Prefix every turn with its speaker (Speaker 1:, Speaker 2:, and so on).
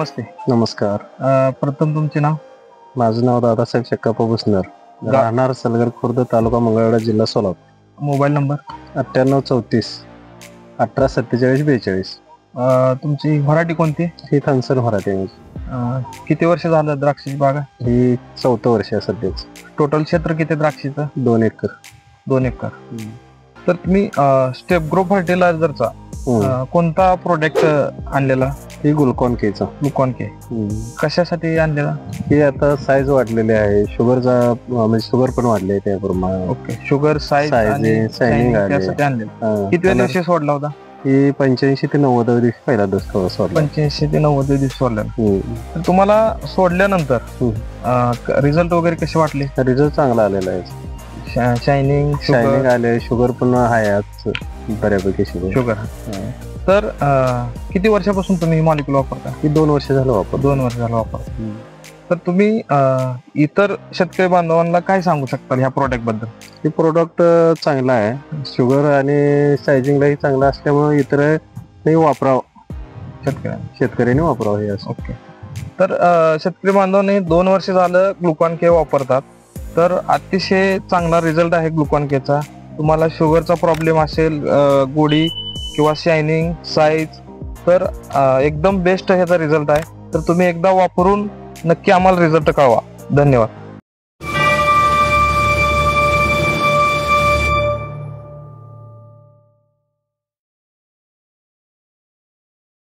Speaker 1: नमस्ते.
Speaker 2: नमस्कार.
Speaker 1: प्रथम तुमचे नाव?
Speaker 2: माझं नाव दादासाहेब शक्काप्पा भुसनर, राहणार सलगर खुर्द, तालुका मंगळवेढा, जिल्हा सोलापूर.
Speaker 1: Mobile number?
Speaker 2: 9834 1847 42.
Speaker 1: तुमची व्हरायटी कोणती?
Speaker 2: ही थानसन व्हरायटी.
Speaker 1: किती वर्ष झालं द्राक्षाची बाग आहे?
Speaker 2: ही 4थं वर्ष आहे सध्याच.
Speaker 1: टोटल क्षेत्र किती द्राक्षीचं?
Speaker 2: 2 एकर.
Speaker 1: 2 एकर. तर तुम्ही स्टेप ग्रो फर्टिलायझरचा कोणता प्रोडक्ट आणलेला?
Speaker 2: ही ग्लुकॉन केचा.
Speaker 1: ग्लुकॉन के कशासाठी आणलेला?
Speaker 2: ही आता साईज वाढलेली आहे, शुगरचा म्हणजे शुगर पण वाढले त्याप्रमाणे.
Speaker 1: ओके, शुगर साईज आणि
Speaker 2: शायनिंग
Speaker 1: त्यासाठी आणलेला. किती दिवशी सोडला होता?
Speaker 2: ही 85 ते 90 दिवशी पहिला डोस सोडला.
Speaker 1: 85 ते 90 दिवस सोडला. तर तुम्हाला सोडल्यानंतर रिझल्ट वगैरे कसे वाटले?
Speaker 2: रिझल्ट चांगला आलेला आहे.
Speaker 1: शायनिंग
Speaker 2: आले, शुगर पण आहे आज बऱ्यापैकी शुगर.
Speaker 1: तर किती वर्षापासून तुम्ही मॉलिक्यूल वापरता?
Speaker 2: ही 2 वर्ष झालं वापर.
Speaker 1: 2 वर्ष झालं वापरता. तर तुम्ही इतर शेतकरी बांधवांना काय सांगू शकता ह्या प्रोडक्ट बद्दल?
Speaker 2: हे प्रोडक्ट चांगला आहे, शुगर आणि सायझिंगलाही चांगला असल्यामुळे इतर वापरावं, शेतकऱ्यांनी वापरावं हे असं.
Speaker 1: ओके. तर शेतकरी बांधवांनी 2 वर्ष झालं ग्लुकॉन के वापरतात, तर अतिशय चांगला रिझल्ट आहे ग्लुकॉन केचा. तुम्हाला शुगरचा प्रॉब्लेम असेल, गोडी किंवा शायनिंग, साईज, तर एकदम बेस्ट ह्याचा रिझल्ट आहे. तर तुम्ही एकदा वापरून नक्की आम्हाला रिझल्ट कळवा. धन्यवाद.